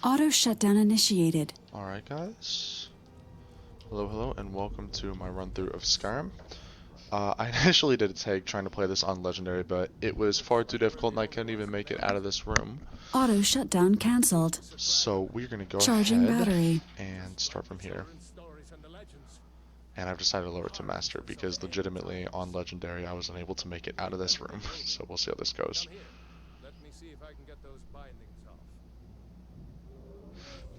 Auto shutdown initiated. Alright guys, hello and welcome to my run through of Skyrim. I initially did a take trying to play this on Legendary, but it was far too difficult and I couldn't even make it out of this room. Auto shutdown cancelled. So we're going to go Charging ahead battery. and start from here. And I've decided to lower it to Master because legitimately on Legendary I was unable to make it out of this room. So we'll see how this goes.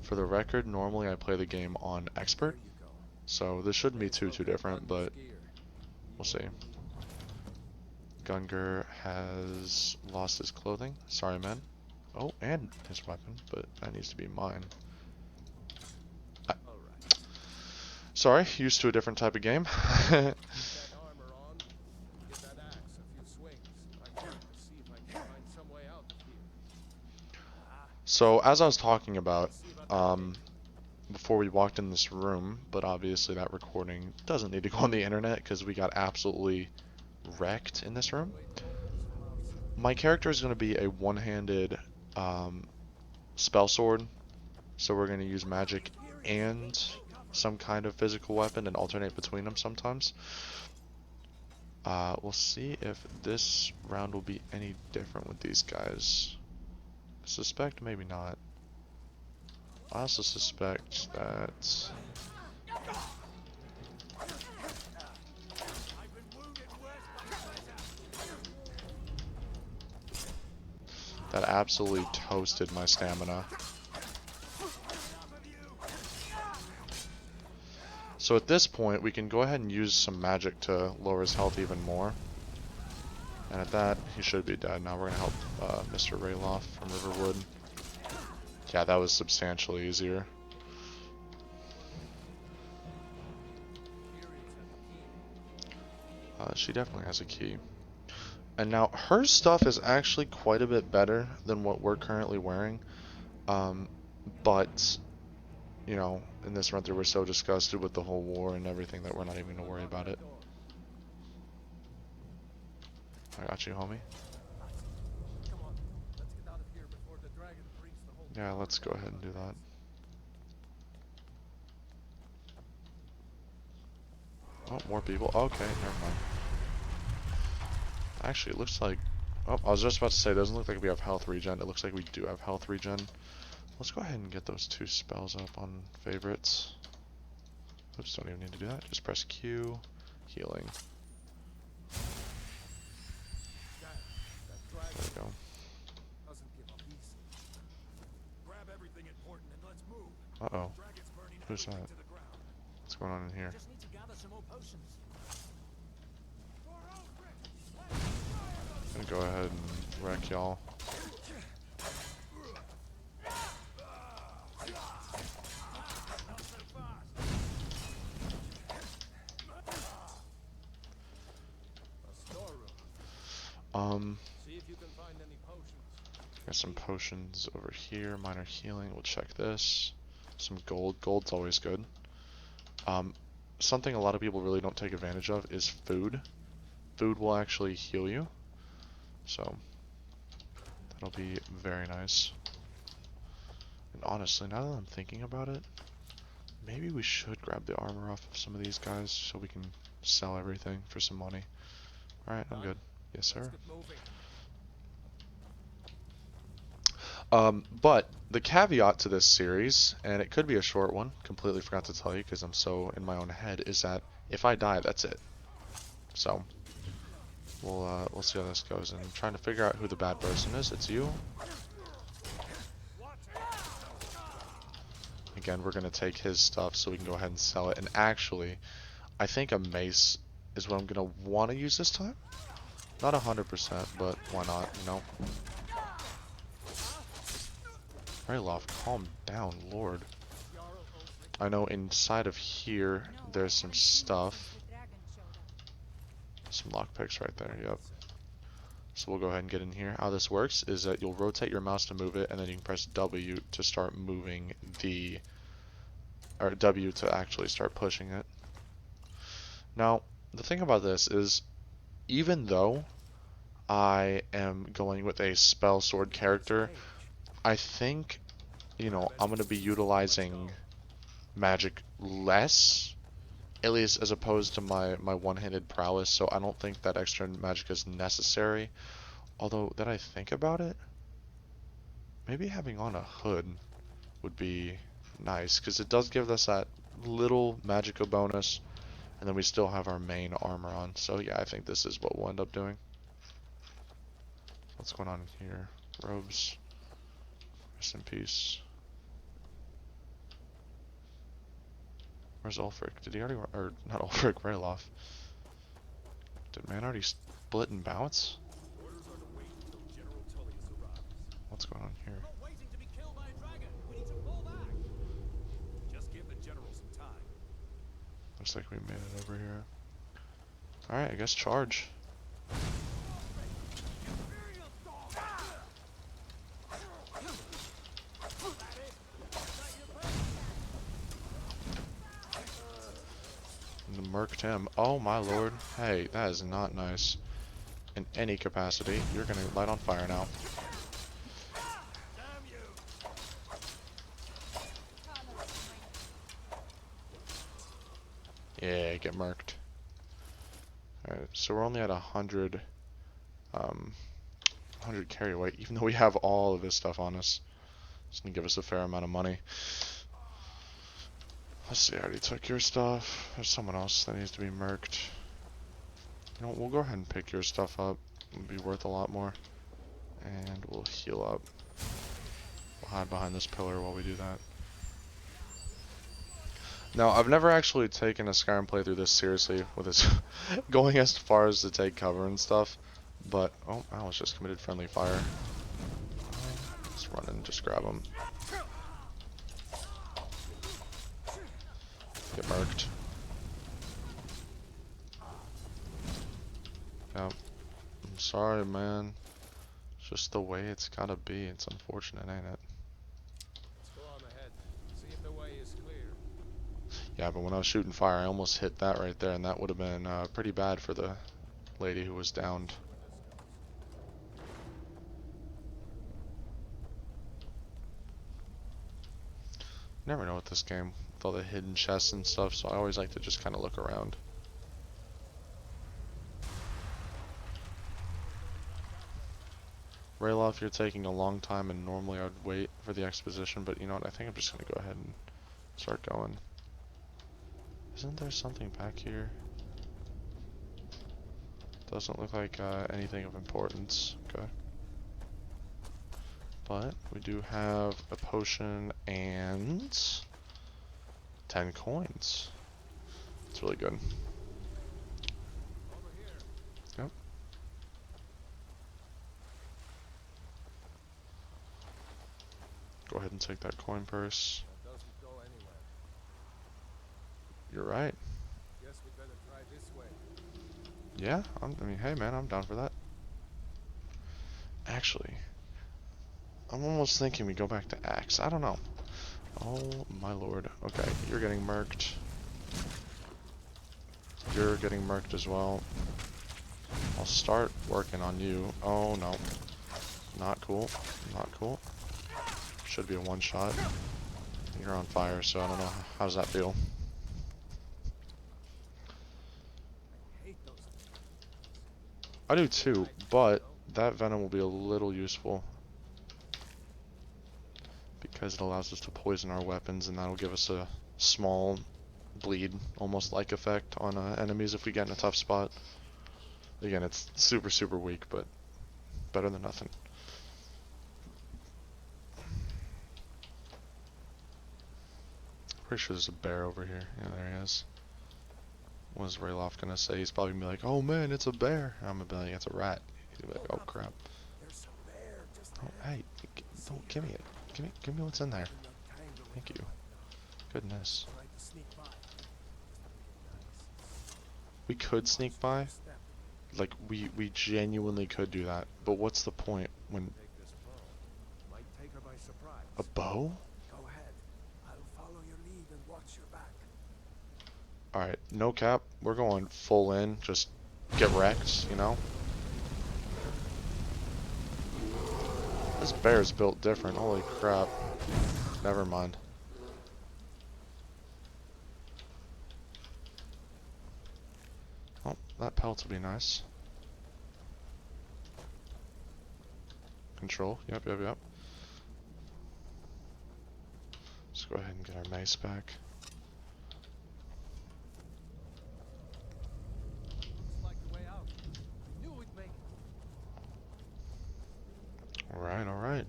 For the record, normally I play the game on Expert, so this shouldn't be too different, but we'll see. Gungar has lost his clothing. Sorry, man. Oh, and his weapon, but that needs to be mine. Sorry, used to a different type of game. So, as I was talking about, before we walked in this room, but obviously that recording doesn't need to go on the internet because we got absolutely wrecked in this room. My character is going to be a one-handed spell sword, so we're going to use magic and some kind of physical weapon and alternate between them sometimes. We'll see if this round will be any different with these guys. I suspect maybe not. I also suspect that that absolutely toasted my stamina. So at this point we can go ahead and use some magic to lower his health even more. And at that, he should be dead. Now we're going to help Mr. Rayloff from Riverwood. Yeah, that was substantially easier. She definitely has a key. And now, her stuff is actually quite a bit better than what we're currently wearing. But, you know, in this run through we're so disgusted with the whole war and everything that we're not even going to worry about it. I got you, homie. Yeah, let's go ahead and do that. Oh, more people. Okay, never mind. Actually, it looks like... Oh, I was just about to say, it doesn't look like we have health regen. It looks like we do have health regen. Let's go ahead and get those two spells up on favorites. Oops, don't even need to do that. Just press Q. Healing. There we go. Uh-oh. Who's that? What's going on in here? I'm gonna go ahead and wreck y'all. Got some potions over here. Minor healing. We'll check this. Some gold. Gold's always good. Something a lot of people really don't take advantage of is food. Food will actually heal you. So, that'll be very nice. And honestly, now that I'm thinking about it, maybe we should grab the armor off of some of these guys so we can sell everything for some money. Alright, I'm good. Yes, sir. But the caveat to this series, and it could be a short one, completely forgot to tell you because I'm so in my own head, is that if I die, that's it. So, we'll see how this goes. And I'm trying to figure out who the bad person is. It's you. Again, we're going to take his stuff so we can go ahead and sell it. And actually, I think a mace is what I'm going to want to use this time. Not 100%, but why not, you know? Rayloff, calm down, Lord. I know inside of here, there's some stuff. Some lockpicks right there, yep. So we'll go ahead and get in here. How this works is that you'll rotate your mouse to move it, and then you can press W to start moving the... or W to actually start pushing it. Now, the thing about this is, even though I am going with a spell sword character, I think you know, I'm gonna be utilizing magic less, at least as opposed to my one-handed prowess, so I don't think that extra magic is necessary. Although, that I think about it, maybe having on a hood would be nice, because it does give us that little magical bonus, and then we still have our main armor on. So yeah, I think this is what we'll end up doing. What's going on in here? Robes. Rest in peace. Where's Ulfric? Did he already, or not Ulfric, Rayloff. Did man already split and bounce? What's going on here? Looks like we made it over here. Alright, I guess charge. Murked him. Oh my lord. Hey, that is not nice. In any capacity. You're gonna light on fire now. Yeah, get murked. Alright, so we're only at 100 carry weight, even though we have all of this stuff on us. It's gonna give us a fair amount of money. Let's see, I already took your stuff. There's someone else that needs to be murked. You know, we'll go ahead and pick your stuff up. It'll be worth a lot more. And we'll heal up. We'll hide behind this pillar while we do that. Now, I've never actually taken a Skyrim playthrough this seriously, with this going as far as to take cover and stuff. But, oh, I almost just committed friendly fire. Let's run and just grab him. Get murked. Yep. I'm sorry, man. It's just the way it's gotta be. It's unfortunate, ain't it? Let's go on ahead. See if the way is clear. Yeah, but when I was shooting fire, I almost hit that right there, and that would have been pretty bad for the lady who was downed. Never know with this game, with all the hidden chests and stuff, so I always like to just kind of look around. Rayloff, you're taking a long time, and normally I'd wait for the exposition, but you know what, I think I'm just going to go ahead and start going. Isn't there something back here? Doesn't look like anything of importance. Okay. But we do have a potion and 10 coins. It's really good. Yep. Go ahead and take that coin purse. That doesn't go anywhere. You're right. Guess we better try this way. Yeah, I mean, hey man, I'm down for that. Actually, I'm almost thinking we go back to Axe. I don't know. Oh my lord. Okay, you're getting murked. You're getting murked as well. I'll start working on you. Oh no. Not cool. Not cool. Should be a one shot. You're on fire, so I don't know. How does that feel? I hate those. I do too, but that venom will be a little useful. Because it allows us to poison our weapons, and that'll give us a small bleed, almost like effect on enemies if we get in a tough spot. Again, it's super, super weak, but better than nothing. Pretty sure there's a bear over here. Yeah, there he is. What is Rayloff gonna say? He's probably gonna be like, "Oh man, it's a bear." I'm gonna be like, "It's a rat." He's gonna be like, "Oh crap." There's a bear just Oh, hey, don't give me it. Give me what's in there. Thank you. Goodness. trying to sneak by. We could sneak by. Like, we genuinely could do that. But what's the point when... Take this bow. Might take her by surprise. A bow? Go ahead. I'll follow your lead and watch your back. Alright, no cap. We're going full in. Just get wrecked, you know? This bear's built different. Holy crap. Never mind. Oh, that pelt will be nice. Control. Yep, yep, yep. Let's go ahead and get our mace back. Looks like the way out. I knew we'd make it. Alright, alright.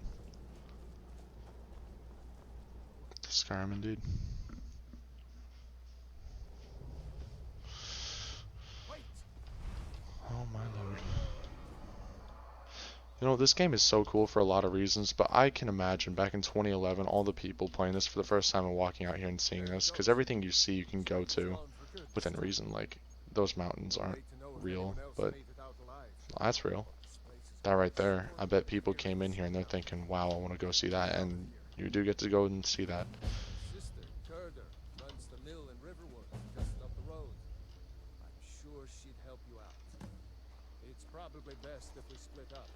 Skyrim indeed. Wait! Oh my lord. You know, this game is so cool for a lot of reasons, but I can imagine back in 2011 all the people playing this for the first time and walking out here and seeing this, because everything you see you can go to within reason. Like, those mountains aren't real, but that's real. That right there, I bet people came in here and they're thinking, wow, I want to go see that, and you do get to go and see that. Sister, Gerda, runs the mill in Riverwood, just up the road. I'm sure she'd help you out. It's probably best if we split up.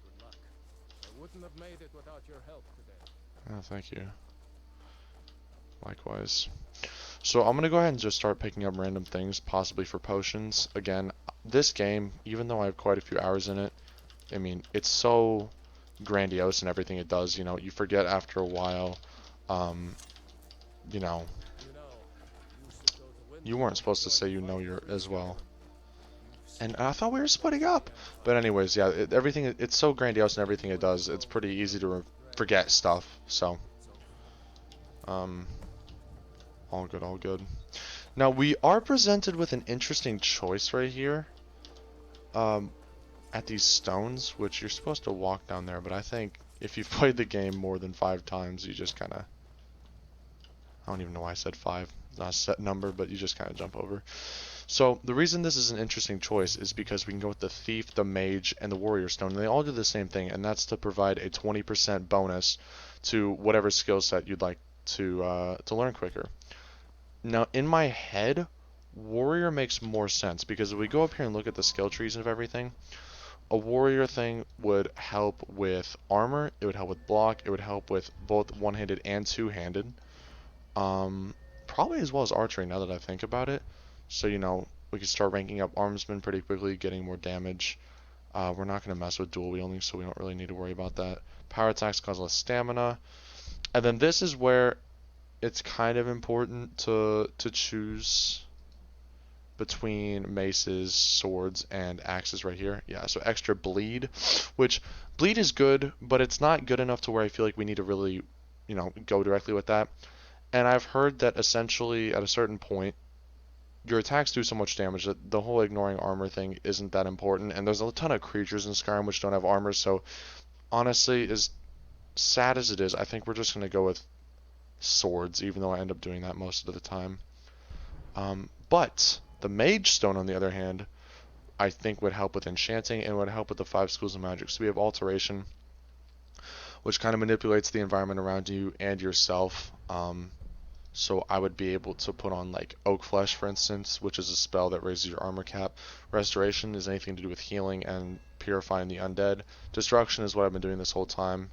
Good luck. I wouldn't have made it without your help today. Oh, thank you. Likewise. So I'm gonna go ahead and just start picking up random things, possibly for potions. Again, this game, even though I have quite a few hours in it, I mean, it's so grandiose in everything it does, you know, you forget after a while, you know, you weren't supposed to say you know you're as well. And I thought we were splitting up. But anyways, yeah, everything, it's so grandiose in everything it does, it's pretty easy to forget stuff, so. All good, all good. Now, we are presented with an interesting choice right here. At these stones, which you're supposed to walk down there, but I think if you've played the game more than 5 times, you just kind of, I don't even know why I said 5, it's not a set number, but you just kind of jump over. So the reason this is an interesting choice is because we can go with the thief, the mage, and the warrior stone, and they all do the same thing, and that's to provide a 20% bonus to whatever skill set you'd like to learn quicker. Now, in my head, warrior makes more sense, because if we go up here and look at the skill trees of everything, a warrior thing would help with armor, it would help with block, it would help with both one-handed and two-handed. Probably as well as archery now that I think about it. So, you know, we can start ranking up armsmen pretty quickly, getting more damage. We're not going to mess with dual wielding, so we don't really need to worry about that. Power attacks cause less stamina. And then this is where it's kind of important to choose between maces, swords, and axes right here. Yeah, so extra bleed, which bleed is good, but it's not good enough to where I feel like we need to really, you know, go directly with that. And I've heard that essentially at a certain point, your attacks do so much damage that the whole ignoring armor thing isn't that important. And there's a ton of creatures in Skyrim which don't have armor, so honestly, as sad as it is, I think we're just going to go with swords, even though I end up doing that most of the time. But the mage stone, on the other hand, I think would help with enchanting and would help with the 5 schools of magic. So we have alteration, which kind of manipulates the environment around you and yourself. So I would be able to put on like oak flesh, for instance, which is a spell that raises your armor cap. Restoration is anything to do with healing and purifying the undead. Destruction is what I've been doing this whole time,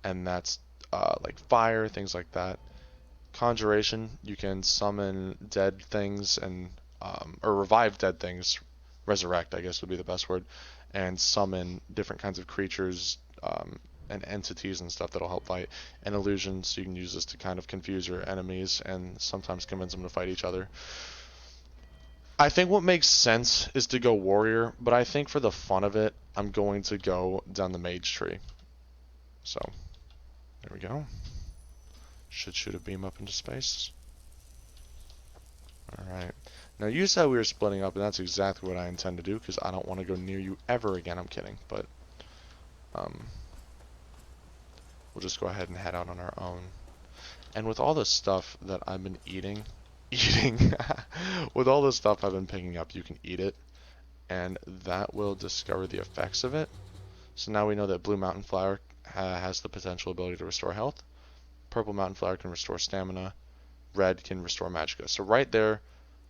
and that's like fire, things like that. Conjuration, you can summon dead things and or revive dead things, resurrect I guess would be the best word, and summon different kinds of creatures and entities and stuff that'll help fight. And illusions, so you can use this to kind of confuse your enemies and sometimes convince them to fight each other. I think what makes sense is to go warrior, but I think for the fun of it, I'm going to go down the mage tree. So, there we go. Should shoot a beam up into space. Alright. Now you said we were splitting up, and that's exactly what I intend to do, because I don't want to go near you ever again. I'm kidding, but we'll just go ahead and head out on our own. And with all the stuff that I've been with all the stuff I've been picking up, you can eat it, and that will discover the effects of it. So now we know that blue mountain flower has the potential ability to restore health. Purple mountain flower can restore stamina. Red can restore magicka. So right there,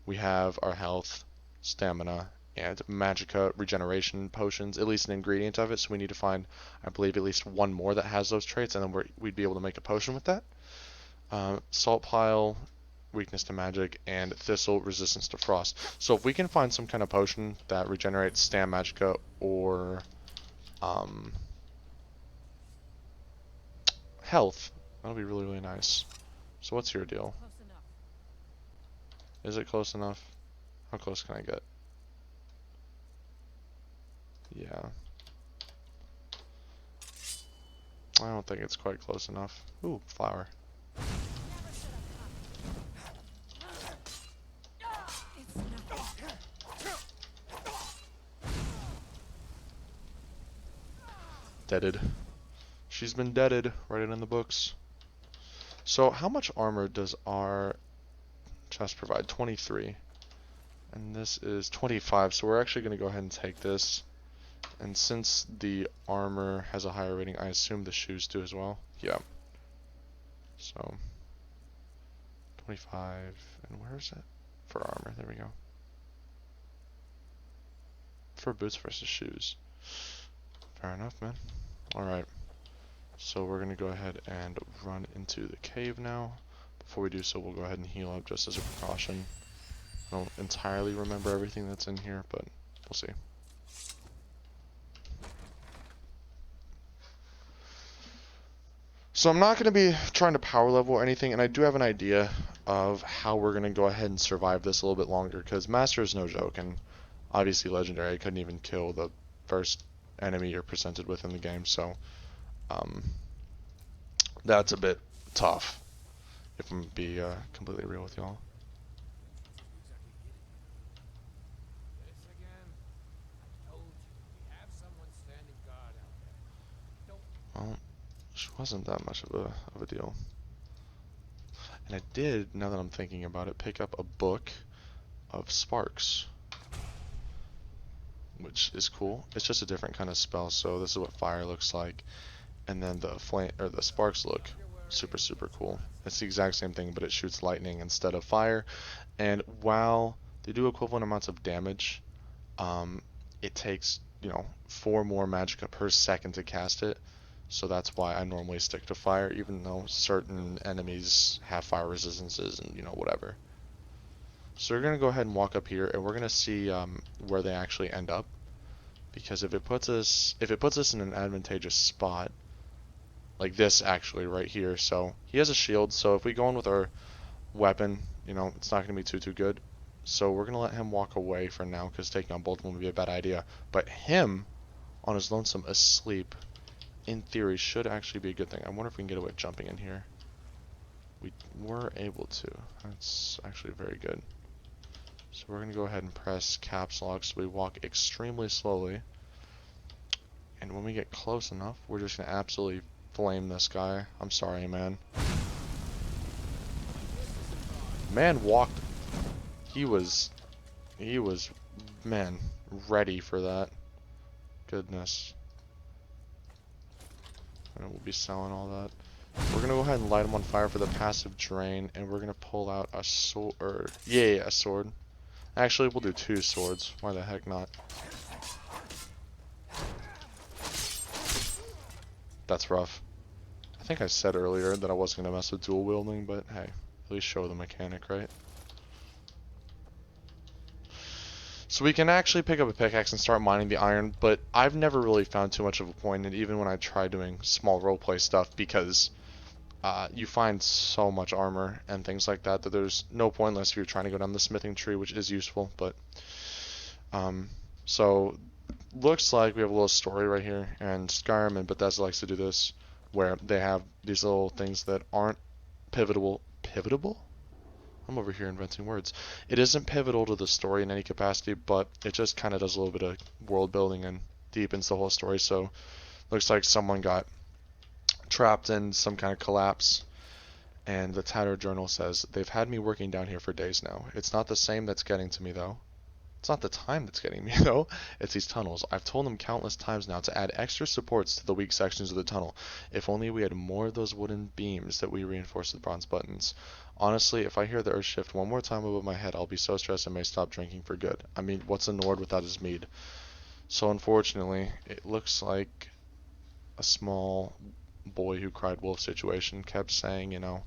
we have our health, stamina, and magicka regeneration potions, at least an ingredient of it. So we need to find, I believe, at least one more that has those traits, and then we'd be able to make a potion with that. Salt pile, weakness to magic, and thistle, resistance to frost. So if we can find some kind of potion that regenerates stam magicka or health, that'll be really, really nice. So what's your deal? Close enough. Is it close enough? How close can I get? Yeah. I don't think it's quite close enough. Ooh, flower. It's nothing. Deaded. She's been deaded. Write it in the books. So how much armor does our chest provide? 23. And this is 25, so we're actually going to go ahead and take this. And since the armor has a higher rating, I assume the shoes do as well. Yeah. So 25, and where is it? For armor, there we go. For boots versus shoes. Fair enough, man. Alright. So we're going to go ahead and run into the cave now. Before we do so, we'll go ahead and heal up just as a precaution. I don't entirely remember everything that's in here, but we'll see. So I'm not going to be trying to power level or anything, and I do have an idea of how we're going to go ahead and survive this a little bit longer, because Master is no joke, and obviously Legendary, I couldn't even kill the first enemy you're presented with in the game, so that's a bit tough, if I'm going to be completely real with y'all. This again? I told you, we have someone standing guard out there. Don't Well, which wasn't that much of a deal. And I did, now that I'm thinking about it, pick up a book of sparks, which is cool. It's just a different kind of spell, so this is what fire looks like, and then the flame or the sparks look super, super cool. It's the exact same thing, but it shoots lightning instead of fire, and while they do equivalent amounts of damage, it takes, 4 more magicka per second to cast it. So that's why I normally stick to fire, even though certain enemies have fire resistances and, whatever. So we're going to go ahead and walk up here, and we're going to see where they actually end up. Because if it puts us in an advantageous spot, like this actually right here, so he has a shield, so if we go in with our weapon, it's not going to be too good. So we're going to let him walk away for now, because taking on both of them would be a bad idea. But him, on his lonesome asleep, in theory, should actually be a good thing. I wonder if we can get away with jumping in here. We were able to. That's actually very good. So we're going to go ahead and press caps lock so we walk extremely slowly. And when we get close enough, we're just going to absolutely flame this guy. I'm sorry, man. Man walked. He was, man, ready for that. Goodness. And we'll be selling all that. We're gonna go ahead and light him on fire for the passive drain, and we're gonna pull out a sword. A sword. Actually, we'll do 2 swords. Why the heck not? That's rough. I think I said earlier that I wasn't gonna mess with dual wielding, but hey, at least show the mechanic, right? So we can actually pick up a pickaxe and start mining the iron, but I've never really found too much of a point in it, even when I try doing small roleplay stuff, because you find so much armor and things like that there's no point unless you're trying to go down the smithing tree, which is useful. But so looks like we have a little story right here, and Skyrim and Bethesda likes to do this, where they have these little things that aren't pivotable? I'm over here inventing words. It isn't pivotal to the story in any capacity, but it just kind of does a little bit of world building and deepens the whole story. So looks like someone got trapped in some kind of collapse, and the Tattered Journal says, "They've had me working down here for days now. It's not the same that's getting to me, though. It's not the time that's getting me though, it's these tunnels. I've told them countless times now to add extra supports to the weak sections of the tunnel. If only we had more of those wooden beams that we reinforced with bronze buttons. Honestly, if I hear the earth shift one more time above my head, I'll be so stressed I may stop drinking for good. I mean, what's a Nord without his mead? So unfortunately, it looks like a small boy who cried wolf situation kept saying, you know,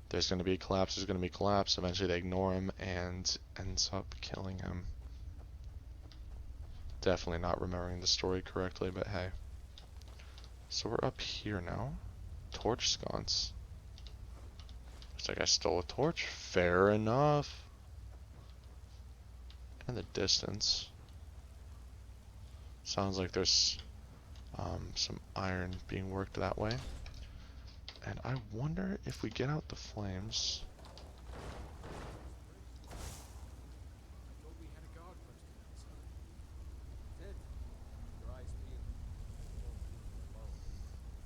there's going to be a collapse, there's going to be a collapse. Eventually they ignore him and ends up killing him. Definitely not remembering the story correctly, but hey. So we're up here now. Torch sconce. Looks like I stole a torch. Fair enough. In the distance. Sounds like there's some iron being worked that way. And I wonder if we get out the flames. Thought we had a guard posted outside. Ted, your eyes peeled. Won't leave you alone.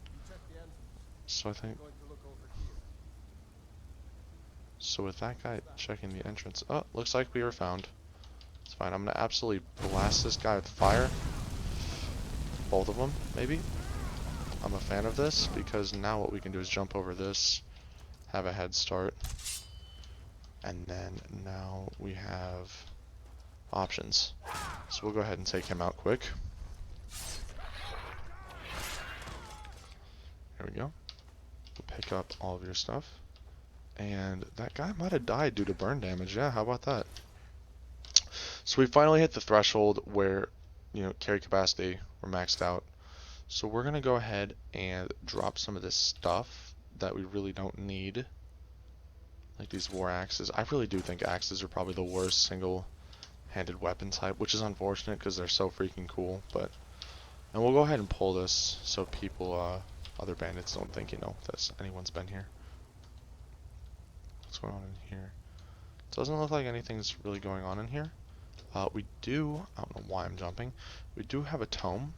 You check the entrance. So I think, I'm going to look over here. so with that guy checking the entrance, oh, looks like we were found. It's fine, I'm gonna absolutely blast this guy with fire. Both of them, maybe? I'm a fan of this, because now what we can do is jump over this, have a head start, and then now we have options. So we'll go ahead and take him out quick. Here we go. We'll pick up all of your stuff. And that guy might have died due to burn damage. Yeah, how about that? So we finally hit the threshold where, you know, carry capacity, we're maxed out. So we're going to go ahead and drop some of this stuff that we really don't need. Like these war axes. I really do think axes are probably the worst single-handed weapon type, which is unfortunate because they're so freaking cool. But, and we'll go ahead and pull this so people, other bandits don't think, you know, that anyone's been here. What's going on in here? Doesn't look like anything's really going on in here. We do, I don't know why I'm jumping, we do have a tome.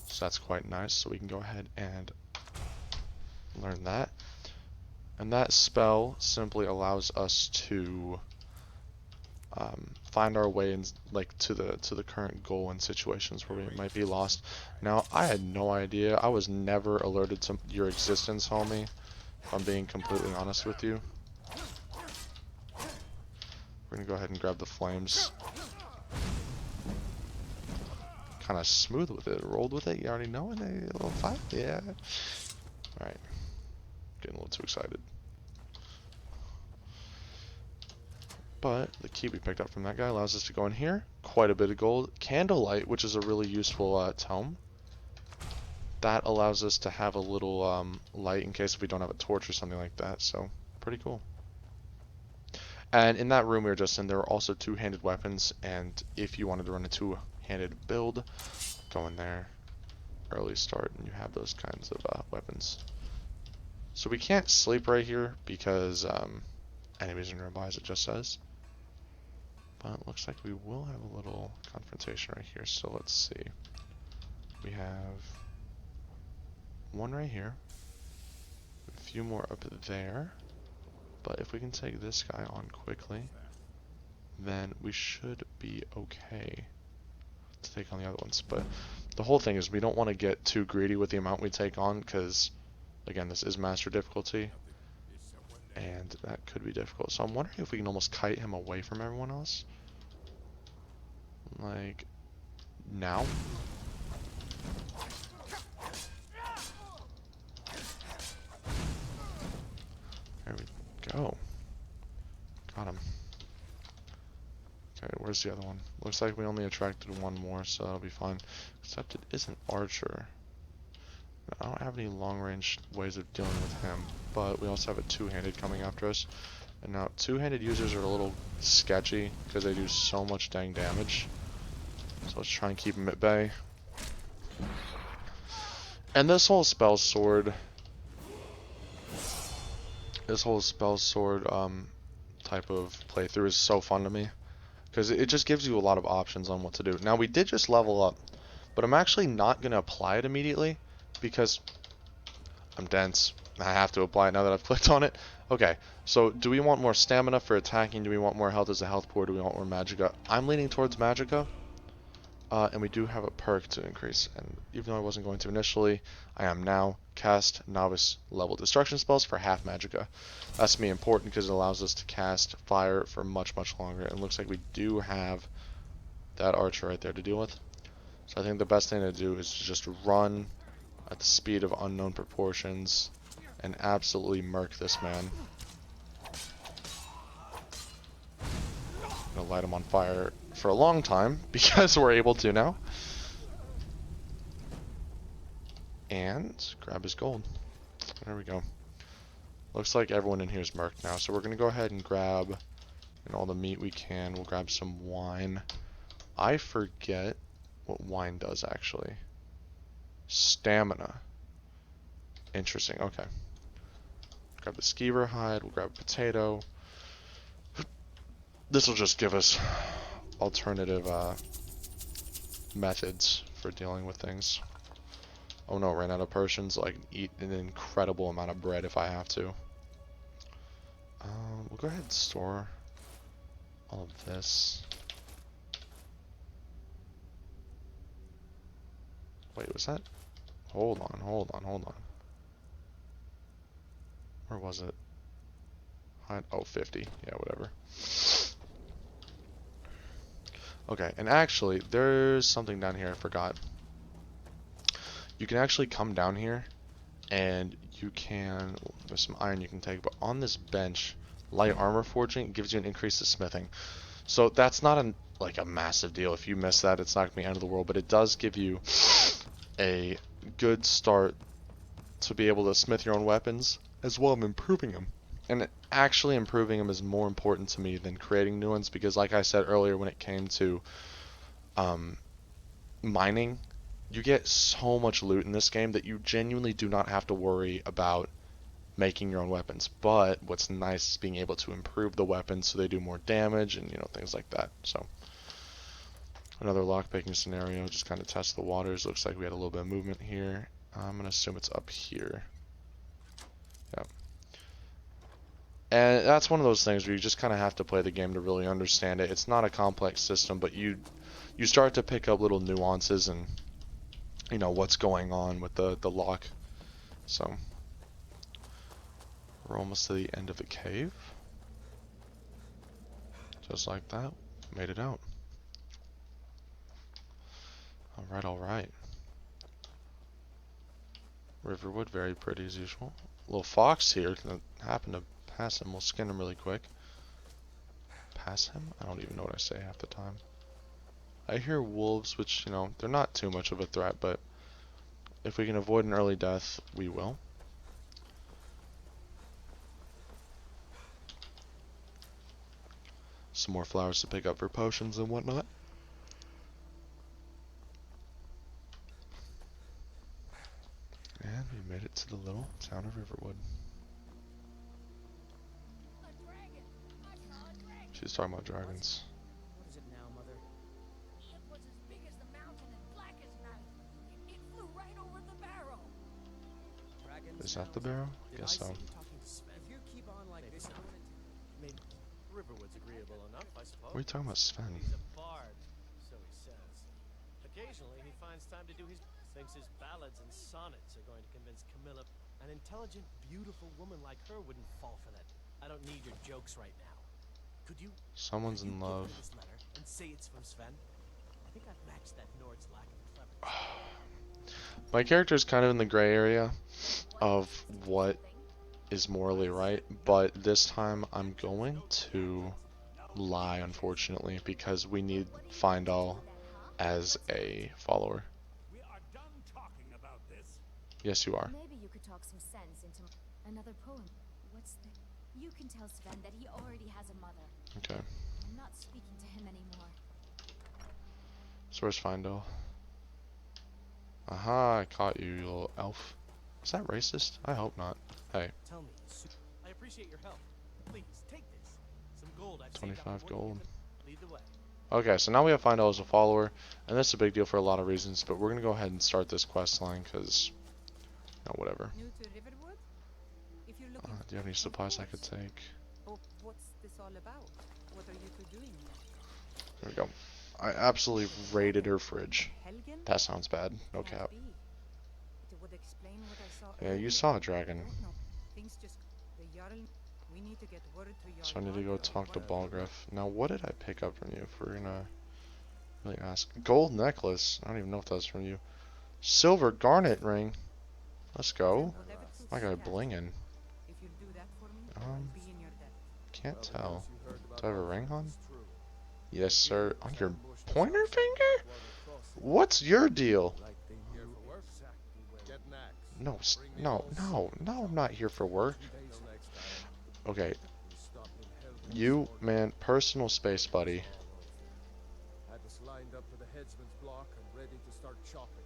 So that's quite nice, so we can go ahead and learn that. And that spell simply allows us to find our way in, like, to the current goal in situations where we might be lost. Now, I had no idea. I was never alerted to your existence, homie, if I'm being completely honest with you. We're gonna go ahead and grab the flames. Kind of smooth with it, rolled with it. You already know it. A little fight, yeah. All right, getting a little too excited. But the key we picked up from that guy allows us to go in here. Quite a bit of gold. Candlelight, which is a really useful tome. That allows us to have a little light in case if we don't have a torch or something like that. So pretty cool. And in that room we were just in, there were also two-handed weapons. And if you wanted to run a two-handed build, go in there, early start, and you have those kinds of weapons. So we can't sleep right here because enemies are nearby, as it just says. But it looks like we will have a little confrontation right here. So let's see. We have one right here, a few more up there. But if we can take this guy on quickly, then we should be okay to take on the other ones. But the whole thing is we don't want to get too greedy with the amount we take on, because again, this is master difficulty and that could be difficult. So I'm wondering if we can almost kite him away from everyone else, like now. There we go. Got him. Okay, where's the other one? Looks like we only attracted one more, so that'll be fine. Except it is an archer. I don't have any long-range ways of dealing with him, but we also have a two-handed coming after us. And now, two-handed users are a little sketchy because they do so much dang damage. So let's try and keep them at bay. And this whole spell sword type of playthrough is so fun to me, because it just gives you a lot of options on what to do. Now we did just level up, but I'm actually not going to apply it immediately because I'm dense. I have to apply it now that I've clicked on it. Okay, so do we want more stamina for attacking? Do we want more health as a health pool? Do we want more magicka? I'm leaning towards magicka. And we do have a perk to increase, and even though I wasn't going to initially, I am now. Cast novice level destruction spells for half magicka. That's going to be important because it allows us to cast fire for much, much longer. And it looks like we do have that archer right there to deal with. So I think the best thing to do is to just run at the speed of unknown proportions and absolutely murk this man. I'm gonna light him on fire for a long time because we're able to now. And grab his gold. There we go. Looks like everyone in here is murked now, so we're gonna go ahead and grab all the meat we can. We'll grab some wine. I forget what wine does actually. Stamina. Interesting, okay. Grab the skeever hide, we'll grab a potato. This will just give us alternative methods for dealing with things. Oh no, ran out of potions. I can eat an incredible amount of bread if I have to. We'll go ahead and store all of this. Wait, was that? Hold on. Where was it? Oh, 50. Yeah, whatever. Okay, and actually, there's something down here I forgot. You can actually come down here, and you can, there's some iron you can take, but on this bench, light armor forging gives you an increase to smithing. So that's not like a massive deal. If you miss that, it's not going to be the end of the world, but it does give you a good start to be able to smith your own weapons, as well as improving them. And actually improving them is more important to me than creating new ones, because like I said earlier, when it came to mining, you get so much loot in this game that you genuinely do not have to worry about making your own weapons. But what's nice is being able to improve the weapons so they do more damage and things like that. So another lockpicking scenario, just kind of test the waters. Looks like we had a little bit of movement here. I'm gonna assume it's up here. Yeah. And that's one of those things where you just kind of have to play the game to really understand it. It's not a complex system, but you start to pick up little nuances and what's going on with the lock. So we're almost to the end of the cave. Just like that, made it out. Alright. Riverwood, very pretty as usual. Little fox here, gonna happen to pass him. We'll skin him really quick. Pass him? I don't even know what I say half the time. I hear wolves, which, they're not too much of a threat, but if we can avoid an early death, we will. Some more flowers to pick up for potions and whatnot. And we made it to the little town of Riverwood. She's talking about dragons. What is it now, Mother? It was as big as the mountain and black as night. It flew right over the barrow. Dragons? Is that the barrow? Did Guess so. I see you talking to Sven? If you keep on like this, I mean, Riverwood's agreeable enough, I suppose. What are you talking about, Sven? He's a bard, so he says. Occasionally, he finds time to do his... Thinks his ballads and sonnets are going to convince Camilla. An intelligent, beautiful woman like her wouldn't fall for that. I don't need your jokes right now. Could you... Someone's in love. This letter and say it's from Sven? I think I've matched that Nord's lack of cleverness. My character is kind of in the gray area of what is morally right, but this time I'm going to lie, unfortunately, because we need Findall as a follower. We are done talking about this. Yes, you are. Maybe you could talk some sense into another poem. What's the... You can tell Sven that he already has a mother. Okay. I'm not speaking to him anymore. So where's Findall? Aha, I caught you, you little elf. Is that racist? I hope not. Hey. Tell me, I appreciate your help. Please, take this. Some gold I've 25 saved up. gold. Lead the way. Okay, so now we have Findall as a follower, and that's a big deal for a lot of reasons, but we're going to go ahead and start this quest line, because, whatever. New to Riverwood? If you're looking gift. Do you have any supplies I could take? Oh, what's this all about? What are you two doing here? There we go. I absolutely raided her fridge. Helgen? That sounds bad. No Can't cap. be. It would explain what I saw Yeah, you earlier. saw a dragon. Don't know. Things just the Jarl. We need to get word to Jarl. So I need to go Margrave. talk to Balgruff. Now, what did I pick up from you? If we're gonna really ask. Gold necklace. I don't even know if that's from you. Silver garnet ring. Let's go. Whatever suits I got the cat. blingin'. If you'll do that for me, Um, I'll be in your debt. Can't Well, the tell. news you heard about Do I have a Alfred ring on? is true. Yes, sir. He On was your ambushed pointer outside finger? Blackwater Crossing. What's your deal? Like they here for work? Exactly where get an axe. No, Bring me no, bones. no, I'm not here for work. 2 days next time. Okay, We stopped in Helgen you, this morning. man, personal space buddy. Had us lined up to the headsman's block and ready to start chopping.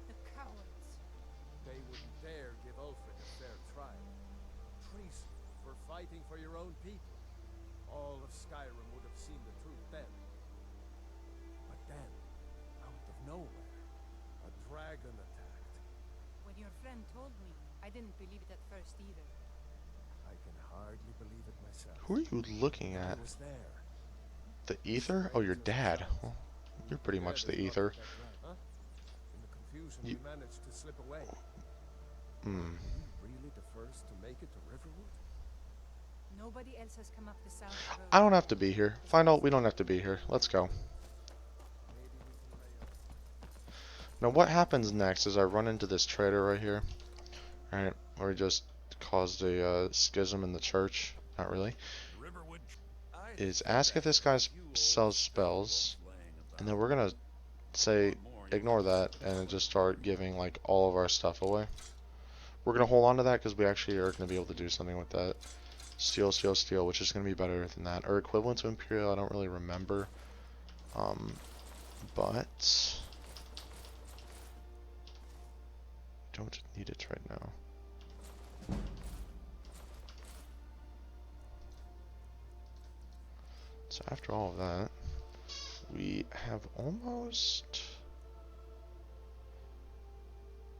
The cowards. They wouldn't dare give Ulfric a fair trial. Treason for fighting for your own people. All of Skyrim would have seen the truth then. But then, out of nowhere, a dragon attacked. When your friend told me, I didn't believe it at first either. I can hardly believe it myself. Who are you looking I at? was there. The ether? Oh, your dad. Well, you're pretty much the ether. Huh? In the confusion, You- we managed to slip away. Hmm. Really the first to make it to Riverwood? Nobody else has come up the south road. I don't have to be here. Find out we don't have to be here. Let's go. Maybe we can lay a Now, what happens next is I run into this traitor right here. Right? Where he just caused a schism in the church. Not really. Riverwood. Is ask if this guy sells spells. And then we're gonna say ignore that and just start giving like all of our stuff away. We're gonna hold on to that because we actually are gonna be able to do something with that. Steel, steel, steel, which is gonna be better than that, or equivalent to Imperial. I don't really remember. But don't need it right now. So after all of that, we have almost.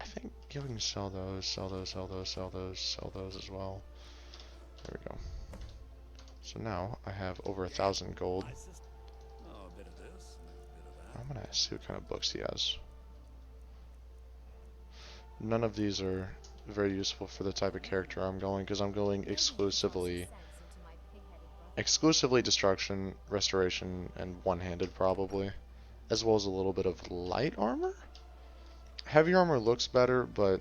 I think yeah, we can sell those, sell those, sell those, sell those, sell those as well. There we go. So now I have over 1,000 gold. Oh, a bit of this and a bit of that. I'm gonna see what kind of books he has. None of these are very useful for the type of character I'm going, because I'm going exclusively destruction, restoration, and one-handed probably, as well as a little bit of light armor. Heavy armor looks better, but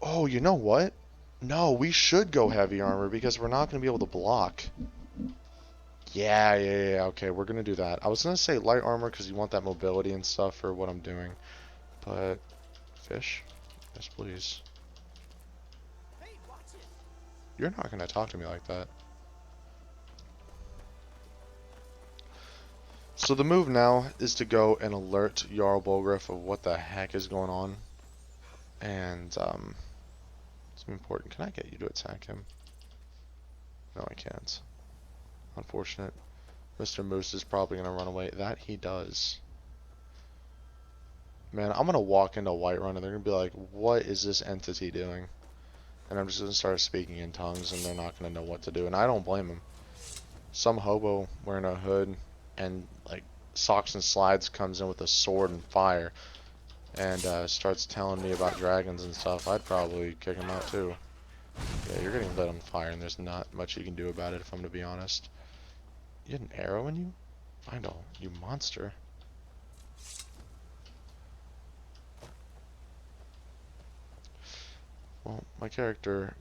oh, you know what? No, we should go heavy armor because we're not going to be able to block. Yeah, okay, we're going to do that. I was going to say light armor because you want that mobility and stuff for what I'm doing. But, fish? Yes, please. Hey, watch it! You're not going to talk to me like that. So the move now is to go and alert Jarl Bolgriff of what the heck is going on. And, it's important. Can I get you to attack him? No, I can't. Unfortunate. Mr. Moose is probably going to run away. That he does. Man, I'm going to walk into Whiterun and they're going to be like, what is this entity doing? And I'm just going to start speaking in tongues and they're not going to know what to do. And I don't blame them. Some hobo wearing a hood and like socks and slides comes in with a sword and fire and starts telling me about dragons and stuff. I'd probably kick him out too. Yeah, you're getting lit on fire and there's not much you can do about it if I'm going to be honest. You had an arrow in you? Findall, you monster. Well, my character,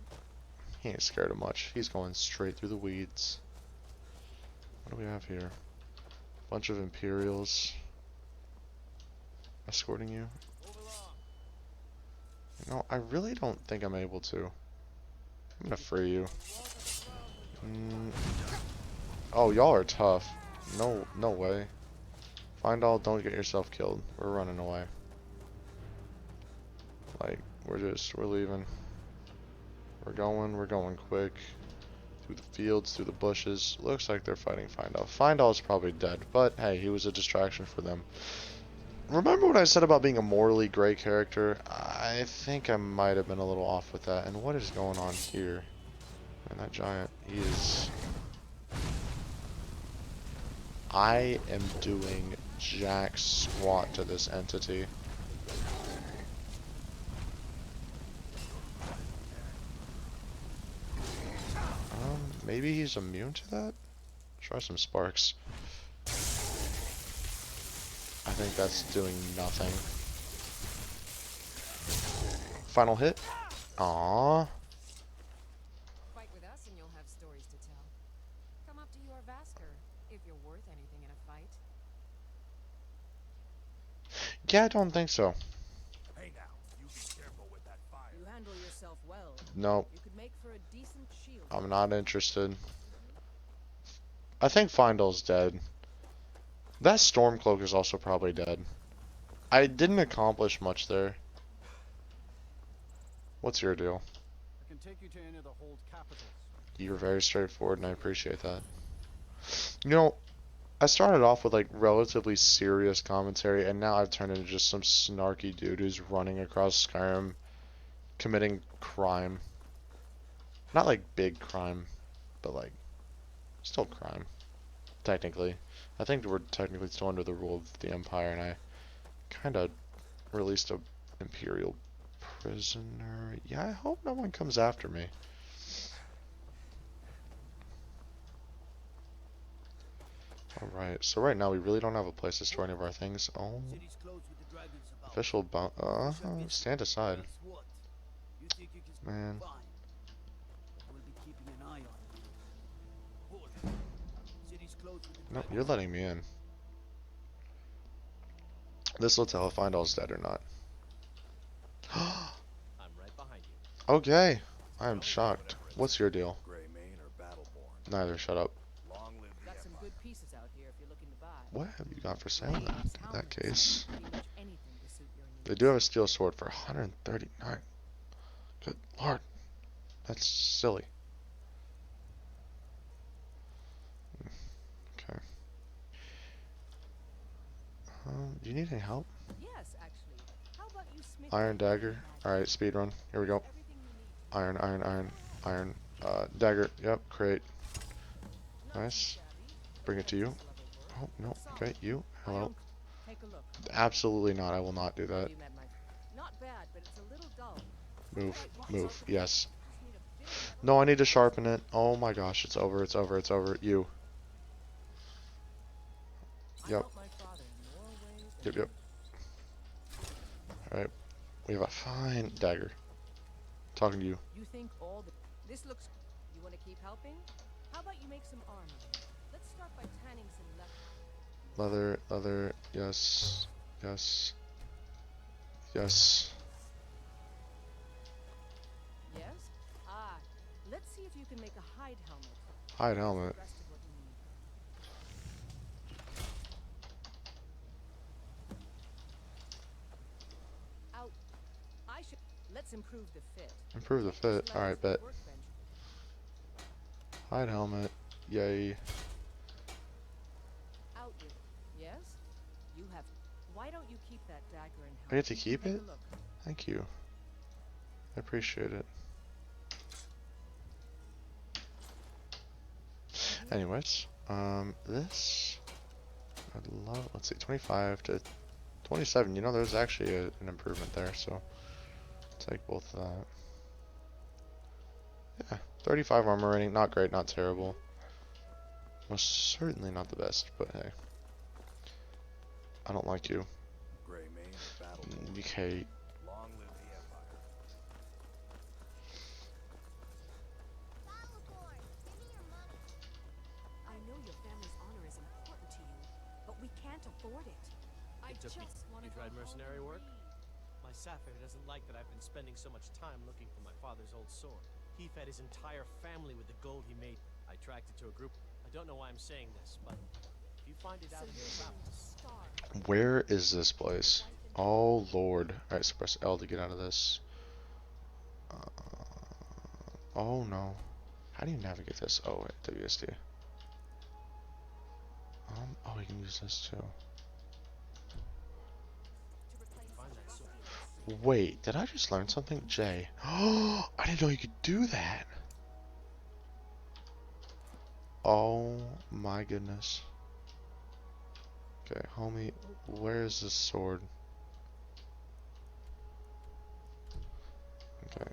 he ain't scared of much. He's going straight through the weeds. What do we have here? Bunch of Imperials escorting you. No, I really don't think I'm able to. I'm gonna free you. Oh, y'all are tough. No way. Findall, don't get yourself killed. We're running away. Like, we're leaving. We're going quick. Through the fields, through the bushes. Looks like they're fighting Findall. Findall's probably dead, but hey, he was a distraction for them. Remember what I said about being a morally gray character? I think I might have been a little off with that. And what is going on here? And that giant, he is... I am doing jack squat to this entity. Maybe he's immune to that? Try some sparks. I think that's doing nothing. Final hit. Aww. Fight with us and you'll have stories to tell. Come up to your Vasker, if you're worth anything in a fight. Yeah, I don't think so. Hey now, you be careful with that fire. You handle yourself well. Nope. You could make for a decent shield. I'm not interested. I think Feindel's dead. That Stormcloak is also probably dead. I didn't accomplish much there. What's your deal? I can take you to any of the hold capitals. You're very straightforward, and I appreciate that. You know, I started off with like relatively serious commentary, and now I've turned into just some snarky dude who's running across Skyrim, committing crime. Not like big crime, but like still crime. Technically, I think we're technically still under the rule of the Empire, and I kind of released a Imperial prisoner. Yeah, I hope no one comes after me. Alright, so right now we really don't have a place to store any of our things. Oh, official stand aside. Man. No, you're letting me in. This will tell if Feindel's dead or not. I'm right behind you. Okay, I am shocked. What's your deal? Gray Mane or Battleborn? Neither, shut up. Long live the Got some Empire. good pieces out here if you're looking to buy. What have you got for sale in that case? Pretty much anything to suit your needs. They do have a steel sword for 139. Good lord. That's silly. Okay. Do you need any help? Yes, actually. How about you smith Iron dagger. Alright, speed run. Here we go. everything you need? Iron. Dagger. Yep, crate. Nice. Bring it to you. Oh, no. Okay, you. Hello. Take a look. Absolutely not. I will not do that. You met my not bad, but it's a little dull. Move. Move. Yes. Just need a bit of No, I need to sharpen it. Oh my gosh, it's over. It's over. It's over. You. I Yep. helped my father in Norway. Yep. Alright. We have a fine dagger. Talking to you. You think all the this looks you want to keep helping? How about you make some armor? Let's start by tanning some leather. Leather. Yes. Yes. Yes. Yes? Ah, let's see if you can make a hide helmet. Hide helmet. The rest of what you need. Out. I should let's improve the fit. Improve the fit. Alright, bet. Workbench. Hide helmet. Yay. Out with it. Yes? You have why don't you keep that dagger and helmet? I get to keep Take a it? look. Thank you. I appreciate it. Anyways, this I'd love. Let's see, 25 to 27. You know, there's actually an improvement there, so take both of that. Yeah, 35 armor rating. Not great, not terrible. Most certainly not the best, but hey, I don't like you. Gray Mane or Battleborn? Okay, Long live the Empire. I know your family's honor is important to you, but we can't afford it. I It took just me- want to you tried mercenary work? My Sapphire doesn't like that I've been spending so much time looking for my father's old sword. He fed his entire family with the gold he made. I tracked it to a group. I don't know why I'm saying this, but if you find it out in your travels, where is this place? Oh lord. Alright, so press L to get out of this. Oh no. How do you navigate this? Oh wait, WSD. Oh, we can use this too. Wait, did I just learn something? Jay. Oh, I didn't know you could do that. Oh my goodness. Okay, homie, where is this sword? Okay.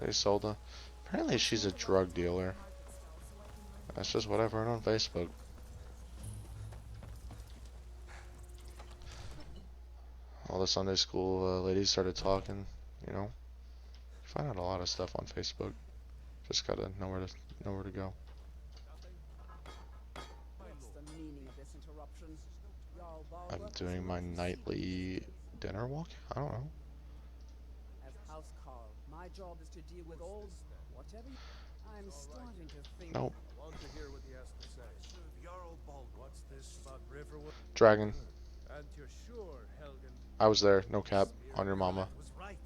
Hey, Solda. Apparently she's a drug dealer. That's just what I've heard on Facebook. All the Sunday school ladies started talking, you know. You find out a lot of stuff on Facebook. Just gotta know where to go. What's the meaning of this interruption? I'm doing my nightly dinner walk? I don't know. As housecarl, my job is to deal with all whatever you... I'm starting to think... Nope. I want to hear what he has to say. Jarl Baldwin. What's this about Riverwood? Dragon. And you're sure, Helgen? I was there, no cap, on your mama. Was right.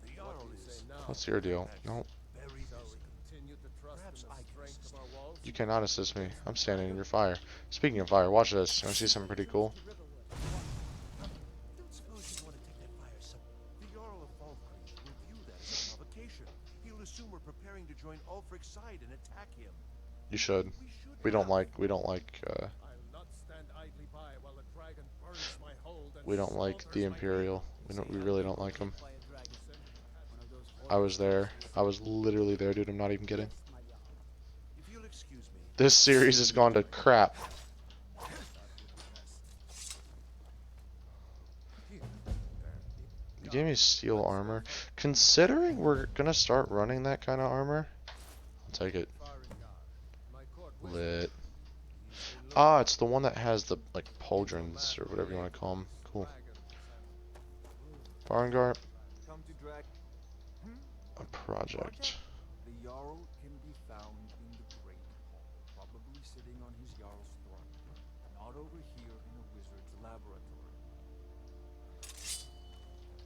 The What Jarl do you say is now? What's your deal? Nope. very Shall we distant. continue to trust Perhaps in I the can strength of our walls? You cannot assist me. I'm standing in your fire. Speaking of fire, watch this. You wanna see something pretty cool? Don't suppose you want to take that fire some. The Jarl of Falkreath will view that as a provocation. He'll assume we're preparing to join Ulfric's side and attack him. You should. We don't like I'll not stand idly by while the dragon burns my hold and we don't like the slaughters my Imperial. We really don't like them. By a dragon. One of those I was there. I was literally there, dude. I'm not even kidding. my Jarl. If you'll excuse me. This series has gone to crap. You gave me steel armor. Considering we're gonna start running that kind of armor, I'll take it. my court Lit. Ah, it's the one that has the like pauldrons or whatever you want to call them. Cool. Barngar, Come to drag. a project. The Jarl can be found in the Great Hall, probably sitting on his Jarl's throne. Not over here in a wizard's laboratory.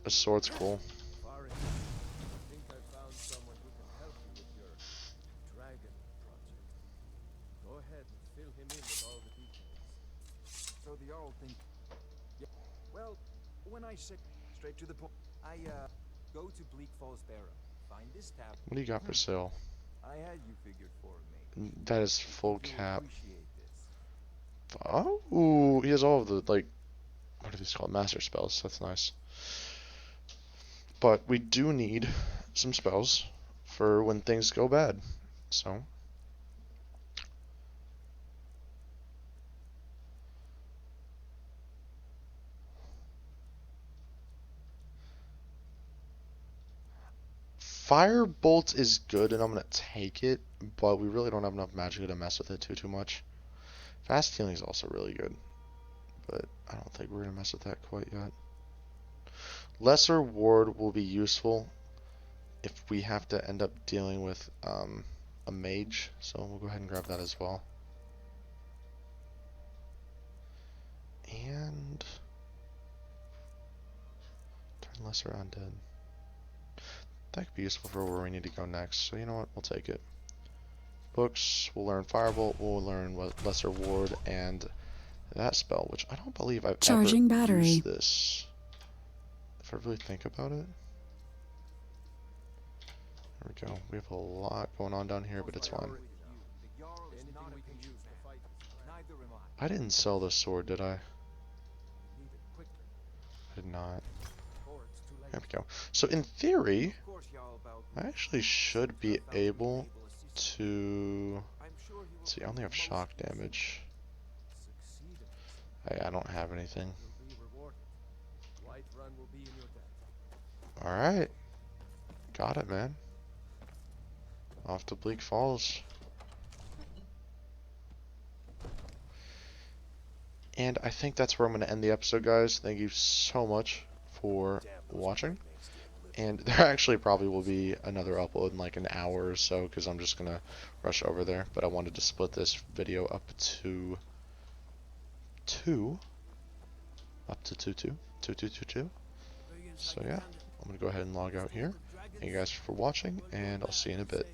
A sword's cool. Farin, I think I found someone who can help you with your dragon project. Go ahead and fill him in with all the details. So the Jarl think. Yeah. Well, when I say straight to the point, I go to Bleak Falls Barrow, find this tab. What do you got for sale? I had you figured for me. That is full You'll cap. appreciate this. Oh, ooh, he has all of the like, what are these called? Master spells. That's nice. But we do need some spells for when things go bad. So. Firebolt is good and I'm gonna take it, but we really don't have enough magic to mess with it too much. Fast healing is also really good, but I don't think we're gonna mess with that quite yet. Lesser ward will be useful if we have to end up dealing with a mage, so we'll go ahead and grab that as well. And turn lesser undead. That could be useful for where we need to go next, so you know what, we'll take it. Books, we'll learn Firebolt, we'll learn Lesser Ward, and that spell, which I don't believe I've Charging ever battery. used this. If I really think about it. There we go. We have a lot going on down here, but it's fine. The Jarl is not Anything we a can patient use to man. fight this dragon. Neither am I. I didn't sell this sword, did I? Need it quickly, I did not. or it's too late. There we go. So in theory, Of course, Jarl Balgruuf I actually should be able to... I'm sure he will Let's see, I find only have the most shock useful. damage. Succeeded. I don't have anything. You'll be rewarded. White Run will be in your debt. Alright. Got it, man. Off to Bleak Falls. And I think that's where I'm going to end the episode, guys. Thank you so much for watching. And there actually probably will be another upload in like an hour or so, because I'm just going to rush over there. But I wanted to split this video up to two. So yeah, I'm going to go ahead and log out here. Thank you guys for watching, and I'll see you in a bit.